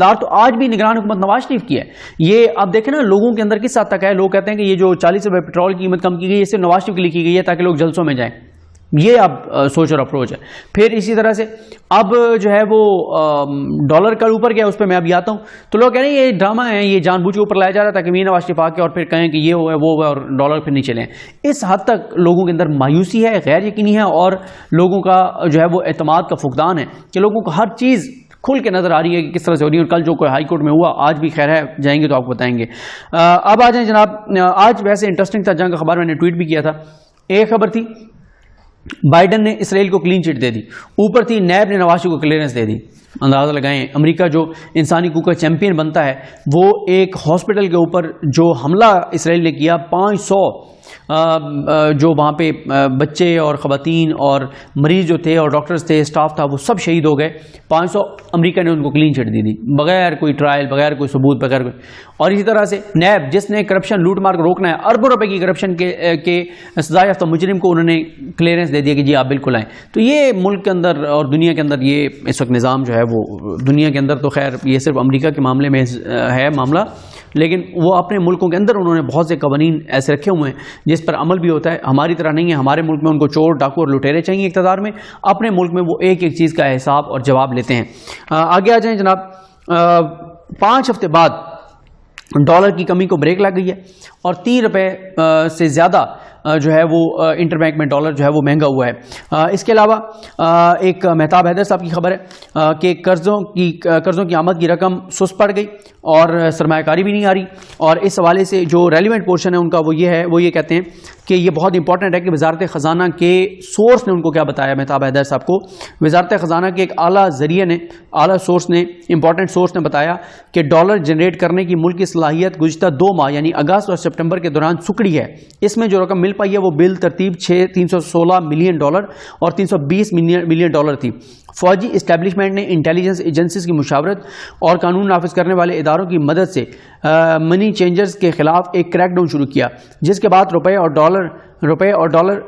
اقتدار تو آج بھی نگران حکومت نواز شریف کی ہے. یہ اب دیکھیں نا لوگوں کے اندر کس حد تک ہے. لوگ کہتے ہیں کہ یہ جو 40 روپے پیٹرول کی قیمت کم کی گئی ہے، اس سے نواز شریف کے لیے کی گئی ہے تاکہ لوگ جلسوں میں جائیں. یہ اب سوچ اور اپروچ ہے. پھر اسی طرح سے اب جو ہے وہ ڈالر کا اوپر گیا، اس پہ میں ابھی آتا ہوں. تو لوگ کہہ رہے ہیں یہ ڈرامہ ہے، یہ جان بوجھ کے اوپر لایا جا رہا ہے تاکہ میاں نواز شریف آ کے اور پھر کہیں کہ یہ ہوا ہے وہ ہوا اور ڈالر پھر نہیں چلیں. اس حد تک لوگوں کے اندر مایوسی ہے، غیر یقینی ہے، اور لوگوں کا جو ہے وہ اعتماد کا فقدان ہے کہ لوگوں کو ہر چیز کھل کے نظر آ رہی ہے کہ کس طرح سے ہو رہی ہے. اور کل جو کوئی ہائی کورٹ میں ہوا، آج بھی خیر ہے، جائیں گے تو آپ کو بتائیں گے. اب آ جائیں جناب. آج ویسے انٹرسٹنگ تھا جنگ کا خبر، میں نے ٹویٹ بھی کیا تھا. ایک خبر تھی بائیڈن نے اسرائیل کو کلین چٹ دے دی، اوپر تھی نیب نے نواز شریف کو کلیئرنس دے دی. اندازہ لگائیں امریکہ جو انسانی حقوق کا چیمپئن بنتا ہے، وہ ایک ہاسپٹل کے اوپر جو حملہ اسرائیل نے کیا، 500 جو وہاں پہ بچے اور خواتین اور مریض جو تھے اور ڈاکٹرز تھے، اسٹاف تھا، وہ سب شہید ہو گئے. 500 امریکہ نے ان کو کلین چٹ دی تھی بغیر کوئی ٹرائل، بغیر کوئی ثبوت، بغیر کوئی. اور اسی طرح سے نیب جس نے کرپشن لوٹ مار کو روکنا ہے، اربوں روپے کی کرپشن کے سزا یافتہ مجرم کو انہوں نے کلیئرنس دے دیا کہ جی آپ بالکل آئیں. تو یہ ملک کے اندر اور دنیا کے اندر یہ اس وقت نظام جو ہے وہ دنیا کے اندر تو خیر یہ صرف امریکہ کے معاملے میں ہے معاملہ، لیکن وہ اپنے ملکوں کے اندر انہوں نے بہت سے قوانین ایسے رکھے ہوئے ہیں جس پر عمل بھی ہوتا ہے. ہماری طرح نہیں ہے. ہمارے ملک میں ان کو چور، ڈاکو اور لٹیرے چاہیے اقتدار میں. اپنے ملک میں وہ ایک ایک چیز کا حساب اور جواب لیتے ہیں. آگے آ جائیں جناب. 5 ہفتے بعد ڈالر کی کمی کو بریک لگ گئی ہے اور 3 روپے سے زیادہ جو ہے وہ انٹر بینک میں ڈالر جو ہے وہ مہنگا ہوا ہے. اس کے علاوہ ایک مہتاب حیدر صاحب کی خبر ہے کہ قرضوں کی آمد کی رقم سست پڑ گئی اور سرمایہ کاری بھی نہیں آ رہی. اور اس حوالے سے جو ریلیونٹ پورشن ہے ان کا وہ یہ کہتے ہیں کہ یہ بہت امپورٹنٹ ہے کہ وزارت خزانہ کے سورس نے ان کو کیا بتایا. مہتاب حیدر صاحب کو وزارت خزانہ کے ایک اعلیٰ سورس نے امپورٹنٹ سورس نے بتایا کہ ڈالر جنریٹ کرنے کی ملک کی صلاحیت گزشتہ 2 ماہ یعنی اگست اور سپٹمبر کے دوران سکڑی ہے. اس میں جو رقم مل پائی ہے وہ بل ترتیب 316 ملین ڈالر اور 320 ملین ڈالر تھی. فوجی اسٹیبلشمنٹ نے انٹیلیجنس ایجنسیز کی مشاورت اور قانون نافذ کرنے والے اداروں کی مدد سے منی چینجرز کے خلاف ایک کریک ڈاؤن شروع کیا، جس کے بعد روپے اور ڈالر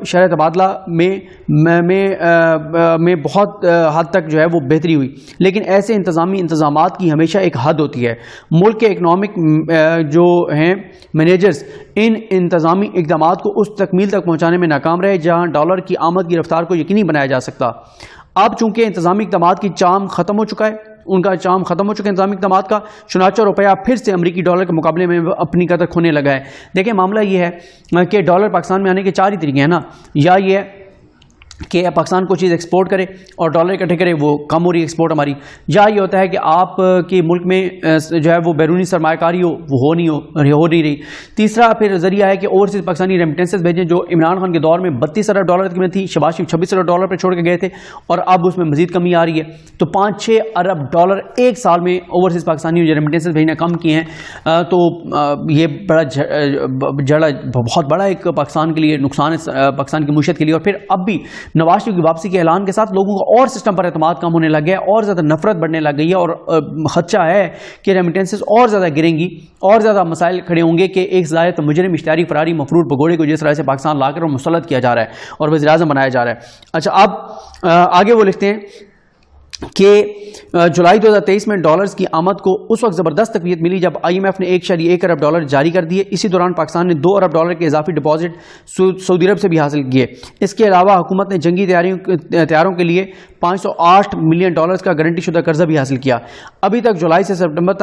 شرح تبادلہ میں بہت حد تک جو ہے وہ بہتری ہوئی. لیکن ایسے انتظامات کی ہمیشہ ایک حد ہوتی ہے. ملک کے اکنامک جو ہیں مینیجرز ان انتظامی اقدامات کو اس تکمیل تک پہنچانے میں ناکام رہے جہاں ڈالر کی آمد کی رفتار کو یقینی بنایا جا سکتا. اب چونکہ انتظامی اقدامات کی چام ختم ہو چکا ہے، انتظامی اقدامات کا، چنانچہ روپیہ پھر سے امریکی ڈالر کے مقابلے میں اپنی قدر کھونے لگا ہے. دیکھیں معاملہ یہ ہے کہ ڈالر پاکستان میں آنے کے 4 ہی طریقے ہیں نا. یا یہ ہے کہ پاکستان کو چیز ایکسپورٹ کرے اور ڈالر اکٹھے کرے، وہ کم ہو رہی ہے ایکسپورٹ ہماری. یا یہ ہوتا ہے کہ آپ کے ملک میں جو ہے وہ بیرونی سرمایہ کاری ہو نہیں رہی. تیسرا پھر ذریعہ ہے کہ اوورسیز پاکستانی ریمیٹنسز بھیجیں، جو عمران خان کے دور میں 32 ارب ڈالر کی قیمت تھی، شہباز شریف 26 ارب ڈالر پہ چھوڑ کے گئے تھے اور اب اس میں مزید کمی آ رہی ہے. تو 5-6 ارب ڈالر ایک سال میں اوورسیز پاکستانی جو ریمیٹنسز بھیجنا کم کیے ہیں. تو یہ بہت بڑا ایک پاکستان کے لیے نقصان ہے، پاکستان کی معیشت کے لیے. اور پھر اب بھی نواز شریف کی واپسی کے اعلان کے ساتھ لوگوں کا اور سسٹم پر اعتماد کم ہونے لگ گیا ہے، اور زیادہ نفرت بڑھنے لگ گئی ہے اور خدشہ ہے کہ ریمیٹنسز اور زیادہ گریں گی، اور زیادہ مسائل کھڑے ہوں گے کہ ایک ظاہر مجرم اشتہاری فراری مفرور بگوڑے کو جس طرح سے پاکستان لا کر مسلط کیا جا رہا ہے اور وزیر اعظم بنایا جا رہا ہے. اچھا اب آگے وہ لکھتے ہیں کہ جولائی 2023 میں ڈالرز کی آمد کو اس وقت زبردست تقویت ملی جب IMF نے 1.1 ارب ڈالر جاری کر دیے. اسی دوران پاکستان نے 2 ارب ڈالر کے اضافی ڈپازٹ سعودی عرب سے بھی حاصل کیے. اس کے علاوہ حکومت نے جنگی تیاروں کے لیے 508 ملین ڈالرز کا گارنٹی شدہ قرضہ بھی حاصل کیا. ابھی تک جولائی سے سپٹمبر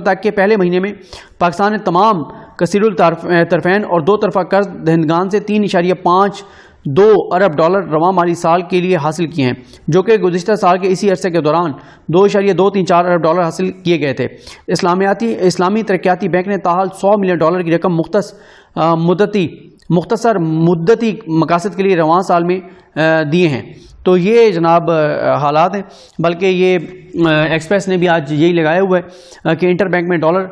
تک کے پہلے مہینے میں پاکستان نے تمام کثیر الطرفین اور 2 طرفہ قرض دہندگان سے 3.52 ارب ڈالر رواں مالی سال کے لیے حاصل کیے ہیں، جو کہ گزشتہ سال کے اسی عرصے کے دوران 2.234 ارب ڈالر حاصل کیے گئے تھے. اسلامی ترقیاتی بینک نے تاحال 100 ملین ڈالر کی رقم مختصر مدتی مقاصد کے لیے رواں سال میں دیے ہیں. تو یہ جناب حالات ہیں. بلکہ یہ ایکسپریس نے بھی آج یہی لگایا ہوا ہے کہ انٹر بینک میں ڈالر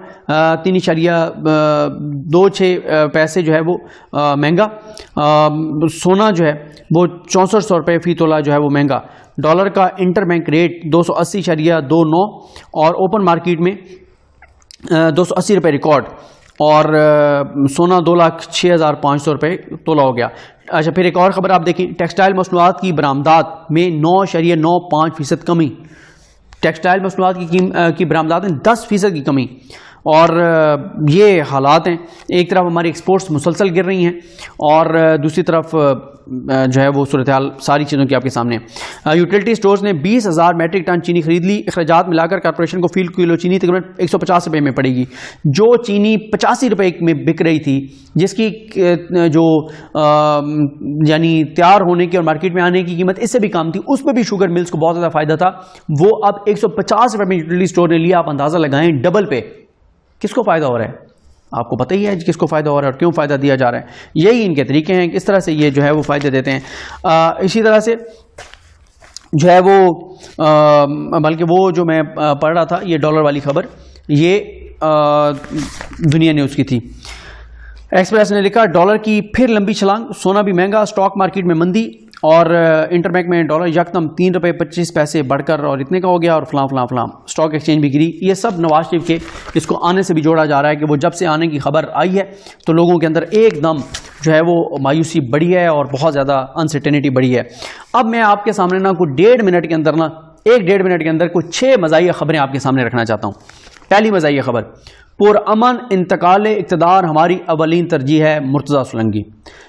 3.26 پیسے جو ہے وہ مہنگا، سونا جو ہے وہ 6400 روپے فی تولہ جو ہے وہ مہنگا، ڈالر کا انٹر بینک ریٹ 280.29 اور اوپن مارکیٹ میں 280 روپے ریکارڈ. اور سونا 2,06,500 روپے تولہ ہو گیا۔ اچھا پھر ایک اور خبر آپ دیکھیں، ٹیکسٹائل مصنوعات کی برآمدات میں 9.95% کمی، ٹیکسٹائل مصنوعات کی برآمدات میں 10% کی کمی، اور یہ حالات ہیں، ایک طرف ہماری ایکسپورٹس مسلسل گر رہی ہیں اور دوسری طرف جو ہے وہ صورتحال ساری چیزوں کی آپ کے سامنے ہے۔ یوٹیلٹی سٹورز نے 20,000 میٹرک ٹن چینی خرید لی، اخراجات ملا کر کارپوریشن کو فی کلو چینی تقریباً 150 روپے میں پڑے گی، جو چینی 85 روپے میں بک رہی تھی، جس کی جو یعنی تیار ہونے کی اور مارکیٹ میں آنے کی قیمت اس سے بھی کم تھی، اس پہ بھی شوگر ملز کو بہت زیادہ فائدہ تھا، وہ اب 150 روپے میں یوٹیلٹی سٹور نے لیا۔ آپ اندازہ لگائیں ڈبل پہ کس کو فائدہ ہو رہا ہے؟ آپ کو پتہ ہی ہے کس کو فائدہ ہو رہا ہے اور کیوں فائدہ دیا جا رہا ہے، یہی ان کے طریقے ہیں، کس طرح سے یہ جو ہے وہ فائدے دیتے ہیں۔ اسی طرح سے جو ہے وہ بلکہ وہ جو میں پڑھ رہا تھا یہ ڈالر والی خبر، یہ دنیا نیوز کی تھی۔ ایکسپریس نے لکھا ڈالر کی پھر لمبی چھلانگ، سونا بھی مہنگا، اسٹاک مارکیٹ میں مندی، اور انٹربینک میں ڈالر یکدم 3 روپے 25 پیسے بڑھ کر اور اتنے کا ہو گیا، اور فلاں فلاں فلاں اسٹاک ایکسچینج بھی گری۔ یہ سب نواز شریف کے اس کو آنے سے بھی جوڑا جا رہا ہے کہ وہ جب سے آنے کی خبر آئی ہے تو لوگوں کے اندر ایک دم جو ہے وہ مایوسی بڑھی ہے اور بہت زیادہ انسرٹینٹی بڑھی ہے۔ اب میں آپ کے سامنے نا کوئی 1.5 منٹ کے اندر نا 1.5 منٹ کے اندر کوئی 6 مزاحیہ خبریں آپ کے سامنے رکھنا چاہتا ہوں۔ پہلی مزاحیہ خبر، پرامن انتقال اقتدار ہماری اولین ترجیح ہے، مرتضیٰ سولنگی۔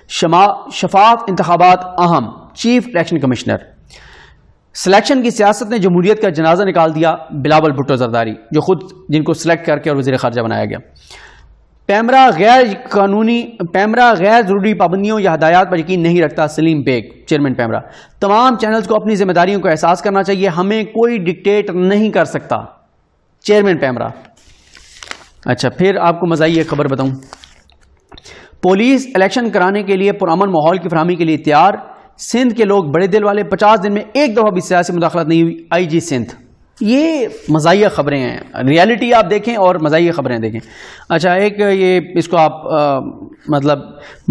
شفاف انتخابات اہم، چیف الیکشن کمشنر۔ سلیکشن کی سیاست نے جمہوریت کا جنازہ نکال دیا، بلاول بھٹو زرداری، جو خود جن کو سلیکٹ کر کے اور وزیر خارجہ بنایا گیا۔ پیمرا غیر ضروری پابندیوں یا ہدایات پر یقین نہیں رکھتا، سلیم بیگ، چیئرمین پیمرا۔ تمام چینلز کو اپنی ذمہ داریوں کا احساس کرنا چاہیے، ہمیں کوئی ڈکٹیٹ نہیں کر سکتا، چیئرمین پیمرا۔ اچھا پھر آپ کو مزاحیہ خبر بتاؤں، پولیس الیکشن کرانے کے لیے پرامن ماحول کی فراہمی کے لیے تیار، سندھ کے لوگ بڑے دل والے، 50 دن میں ایک دفعہ بھی سیاسی مداخلت نہیں ہوئی، آئی جی سندھ۔ یہ مزاحیہ خبریں ہیں، ریالٹی آپ دیکھیں اور مزاحیہ خبریں دیکھیں۔ اچھا ایک یہ اس کو آپ مطلب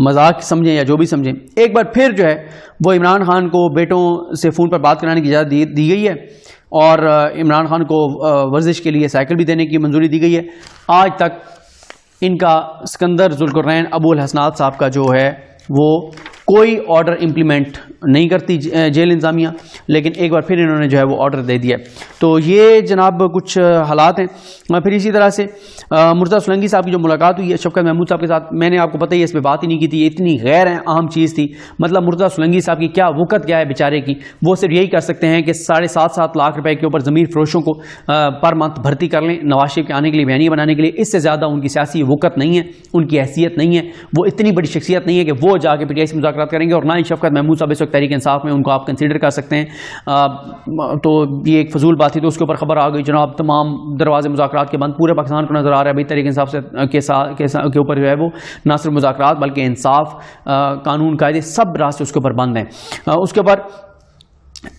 مذاق سمجھیں یا جو بھی سمجھیں، ایک بار پھر جو ہے وہ عمران خان کو بیٹوں سے فون پر بات کرانے کی اجازت دی گئی ہے، اور عمران خان کو ورزش کے لیے سائیکل بھی دینے کی منظوری دی گئی ہے۔ آج تک ان کا سکندر ذوالقرنین ابو الحسنات صاحب کا جو ہے وہ کوئی آرڈر امپلیمنٹ نہیں کرتی جیل انتظامیہ، لیکن ایک بار پھر انہوں نے جو ہے وہ آرڈر دے دیا ہے۔ تو یہ جناب کچھ حالات ہیں۔ پھر اسی طرح سے مرتضیٰ سولنگی صاحب کی جو ملاقات ہوئی ہے شفقت محمود صاحب کے ساتھ، میں نے آپ کو پتہ ہی اس پہ بات ہی نہیں کی تھی، یہ اتنی غیر اہم چیز تھی۔ مطلب مرتضیٰ سولنگی صاحب کی کیا وقت کیا ہے بیچارے کی، وہ صرف یہی کر سکتے ہیں کہ 7.5 لاکھ روپے کے اوپر ضمیر فروشوں کو پر منتھ بھرتی کر لیں نواز شریف کے آنے کے لیے، بیانیہ بنانے کے لیے۔ اس سے زیادہ ان کی سیاسی وقت نہیں ہے، ان کی حیثیت نہیں ہے، وہ اتنی بڑی شخصیت نہیں ہے کہ وہ جا کے پی ٹی آئی سے مذاکرات کریں گے، اور نہ ہی شفقت محمود صاحب اس وقت تحریک انصاف میں ان کو آپ کنسیڈر کر سکتے ہیں۔ تو یہ ایک فضول بات تھی، تو اس کے اوپر خبر آ گئی جناب تمام دروازے مذاکرات کے بند، پورے پاکستان کو نظر آ رہا ہے بھائی تحریک انصاف کے اوپر جو ہے وہ نہ صرف مذاکرات بلکہ انصاف، قانون قاعدے سب راستے اس کے اوپر بند ہیں۔ اس کے اوپر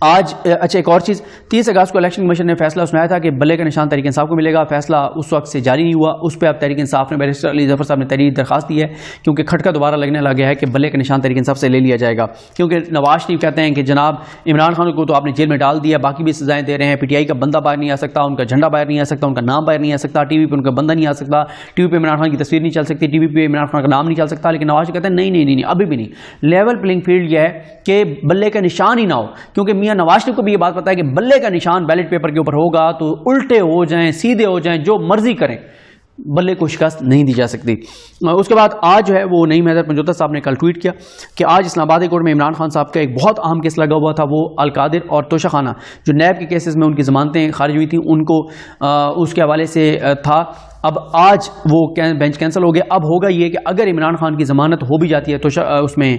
آج اچھا ایک اور چیز، 30 اگست کو الیکشن کمیشن نے فیصلہ سنایا تھا کہ بلے کا نشان تحریک انصاف کو ملے گا، فیصلہ اس وقت سے جاری نہیں ہوا، اس پہ اب تحریک انصاف نے بیرسٹر علی ظفر صاحب نے تحریر درخواست دی ہے، کیونکہ کھٹکا دوبارہ لگنے لگا ہے کہ بلے کا نشان تحریک انصاف سے لے لیا جائے گا، کیونکہ نواز شریف کہتے ہیں کہ جناب عمران خان کو تو آپ نے جیل میں ڈال دیا، باقی بھی سزائیں دے رہے ہیں، پی ٹی آئی کا بندہ باہر نہیں آ سکتا، ان کا جھنڈا باہر نہیں آ سکتا، ان کا نام باہر نہیں آ سکتا، ٹی وی پہ ان کا بندہ نہیں آ سکتا، ٹی وی پہ عمران خان کی تصویر نہیں چل سکتی، ٹی وی پہ عمران خان کا نام نہیں چل سکتا، لیکن نواز کہتے ہیں نہیں ابھی بھی نہیں، لیول پلینگ فیلڈ یہ ہے کہ بلے کا نشان ہی نہ ہو، کیونکہ میاں نواز شریف کو بھی یہ بات پتا ہے کہ بلے کا نشان بیلٹ پیپر کے اوپر ہوگا تو الٹے ہو جائیں سیدھے ہو جائیں جو مرضی کریں، بلے کو شکست نہیں دی جا سکتی۔ اس کے بعد آج جو ہے وہ نعیم حیدر پنجوتہ صاحب نے کل ٹویٹ کیا کہ آج اسلام آباد کورٹ میں عمران خان صاحب کا ایک بہت اہم کیس لگا ہوا تھا، وہ القادر اور توشہ خانہ جو نیب کے کیسز میں ان کی ضمانتیں خارج ہوئی تھیں ان کو اس کے حوالے سے تھا، اب آج وہ بینچ کینسل ہو گیا۔ اب ہوگا یہ کہ اگر عمران خان کی ضمانت ہو بھی جاتی ہے تو اس میں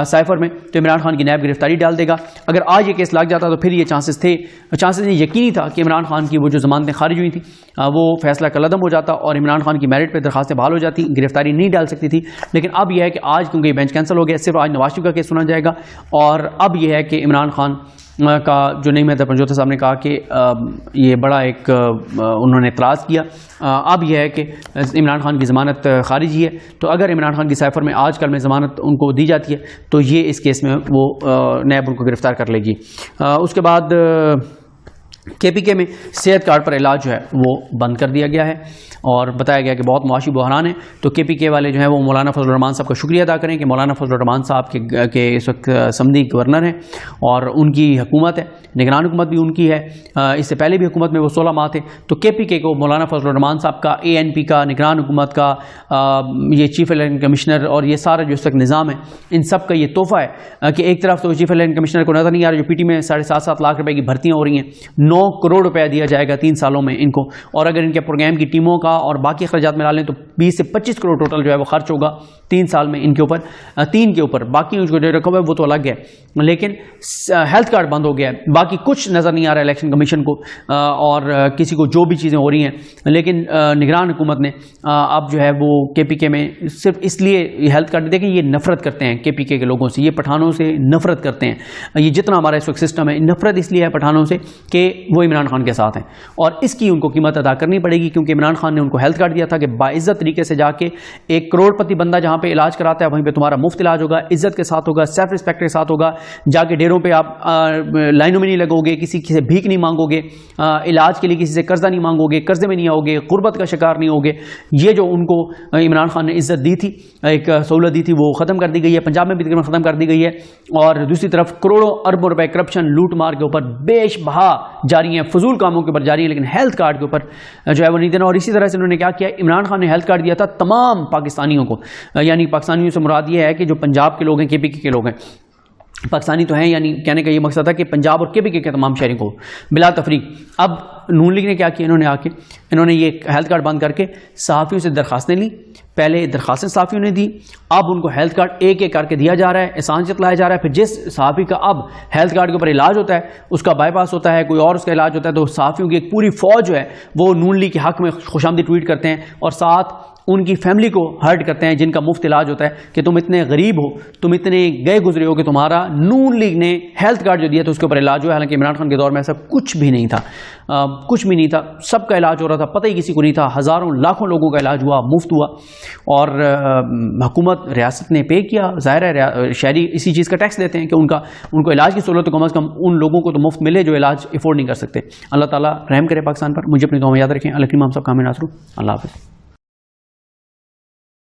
سائفر میں تو عمران خان کی نیب گرفتاری ڈال دے گا، اگر آج یہ کیس لگ جاتا تو پھر یہ چانسز یہ یقینی تھا کہ عمران خان کی وہ جو ضمانتیں خارج ہوئی تھیں وہ فیصلہ کالعدم ہو جاتا اور عمران خان کی میرٹ پہ درخواستیں بحال ہو جاتی، گرفتاری نہیں ڈال سکتی تھی، لیکن اب یہ ہے کہ آج کیونکہ یہ بینچ کینسل ہو گیا صرف آج نواز شریف کا کیس سنا جائے گا، اور اب یہ ہے کہ عمران خان کا جو نعیم حیدر پنجوتہ صاحب نے کہا کہ یہ بڑا ایک انہوں نے اعتراض کیا، اب یہ ہے کہ عمران خان کی ضمانت خارج ہی ہے، تو اگر عمران خان کی سائفر میں آج کل میں ضمانت ان کو دی جاتی ہے تو یہ اس کیس میں وہ نیب ان کو گرفتار کر لے گی۔ اس کے بعد کے پی کے میں صحت کارڈ پر علاج جو ہے وہ بند کر دیا گیا ہے اور بتایا گیا کہ بہت معاشی بحران ہے. تو کے پی کے والے جو ہیں وہ مولانا فضل الرحمان صاحب کا شکریہ ادا کریں کہ مولانا فضل الرحمان صاحب کے اس وقت سمدی گورنر ہیں اور ان کی حکومت ہے, نگران حکومت بھی ان کی ہے. اس سے پہلے بھی حکومت میں وہ 16 ماہ تھے. تو کے پی کے کو مولانا فضل الرحمان صاحب کا, اے این پی کا, نگران حکومت کا, یہ چیف الیکشن کمشنر اور یہ سارا جو اس وقت نظام ہے, ان سب کا یہ تحفہ ہے کہ ایک طرف تو چیف الیکشن کمشنر کو نظر نہیں آ رہا جو پی ٹی میں 7.5 لاکھ روپے کی بھرتیاں ہو رہی ہیں, 9 کروڑ روپیہ دیا جائے گا 3 سالوں میں ان کو, اور اگر ان کے پروگرام کی ٹیموں کا اور باقی اخراجات ملا لیں تو 20 سے 25 کروڑ ٹوٹل جو ہے وہ خرچ ہوگا 3 سال میں ان کے اوپر, 3 کے اوپر. باقی جو رقم ہے وہ تو الگ ہے, لیکن ہیلتھ کارڈ بند ہو گیا ہے. باقی کچھ نظر نہیں آ رہا ہے الیکشن کمیشن کو اور کسی کو جو بھی چیزیں ہو رہی ہیں, لیکن نگران حکومت نے اب جو ہے وہ کے پی کے میں صرف اس لیے ہیلتھ کارڈ, دیکھیں یہ نفرت کرتے ہیں کے پی کے لوگوں سے, یہ پٹھانوں سے نفرت کرتے ہیں. یہ جتنا ہمارا اس وقت سسٹم ہے, نفرت اس لیے ہے پٹھانوں سے کہ وہ عمران خان کے ساتھ ہیں اور اس کی ان کو قیمت ادا کرنی پڑے گی, کیونکہ عمران خان نے ان کو ہیلتھ کارڈ دیا تھا کہ باعزت طریقے سے جا کے 1 کروڑ پتی بندہ جہاں پہ علاج کراتا ہے وہیں پہ تمہارا مفت علاج ہوگا, عزت کے ساتھ ہوگا, سیلف رسپیکٹ کے ساتھ ہوگا. جا کے ڈیروں پہ آپ لائنوں میں نہیں لگو گے, کسی سے بھیک نہیں مانگو گے, علاج کے لیے کسی سے قرضہ نہیں مانگو گے, قرضے میں نہیں آؤ گے, غربت کا شکار نہیں ہوگے. یہ جو ان کو عمران خان نے عزت دی تھی, ایک سہولت دی تھی, وہ ختم کر دی گئی ہے. پنجاب میں بھی تقریباً ختم کر دی گئی ہے. اور دوسری طرف کروڑوں اربوں روپے کرپشن, لوٹ مار کے اوپر بیش بہا جاری ہیں, فضول کاموں کے اوپر جاری ہیں, لیکن ہیلتھ کارڈ کے اوپر جو ہے وہ نہیں دینا. اور اسی طرح سے انہوں نے کیا کیا, عمران خان نے ہیلتھ کارڈ دیا تھا تمام پاکستانیوں کو, یعنی پاکستانیوں سے مراد یہ ہے کہ جو پنجاب کے لوگ ہیں, کے پی کے لوگ ہیں, پاکستانی تو ہیں, یعنی کہنے کا یہ مقصد تھا کہ پنجاب اور کے پی کے تمام شہریوں کو بلا تفریق. اب نون لیگ نے کیا کیا, انہوں نے یہ ہیلتھ کارڈ بند کر کے صحافیوں سے درخواستیں لی. پہلے درخواستیں صحافیوں نے دی, اب ان کو ہیلتھ کارڈ ایک ایک کر کے دیا جا رہا ہے, احسان جتلایا جا رہا ہے. پھر جس صحافی کا اب ہیلتھ کارڈ کے اوپر علاج ہوتا ہے, اس کا بائی پاس ہوتا ہے, کوئی اور اس کا علاج ہوتا ہے, تو صحافیوں کی ایک پوری فوج جو ہے وہ نون لیگ کے حق میں خوش آمدید ٹویٹ کرتے ہیں اور ساتھ ان کی فیملی کو ہرٹ کرتے ہیں جن کا مفت علاج ہوتا ہے کہ تم اتنے غریب ہو, تم اتنے گئے گزرے ہو کہ تمہارا نون لیگ نے ہیلتھ کارڈ جو دیا تھا اس کے اوپر علاج ہوا. حالانکہ عمران خان کے دور میں ایسا کچھ بھی نہیں تھا, کچھ بھی نہیں تھا, سب کا علاج ہو رہا تھا, پتہ ہی کسی کو نہیں تھا. ہزاروں لاکھوں لوگوں کا علاج ہوا, مفت ہوا. اور حکومت ریاست نے پے کیا, ظاہر ہے شہری اسی چیز کا ٹیکس دیتے ہیں کہ ان کو علاج کی سہولت کم از کم ان لوگوں کو تو مفت ملے جو علاج افورڈ نہیں کر سکتے. اللہ تعالیٰ رحم کرے پاکستان پر. مجھے اپنی دعا میں یاد رکھیں. اللہ کریم ہم سب کا حامی ناصر. اللہ حافظ.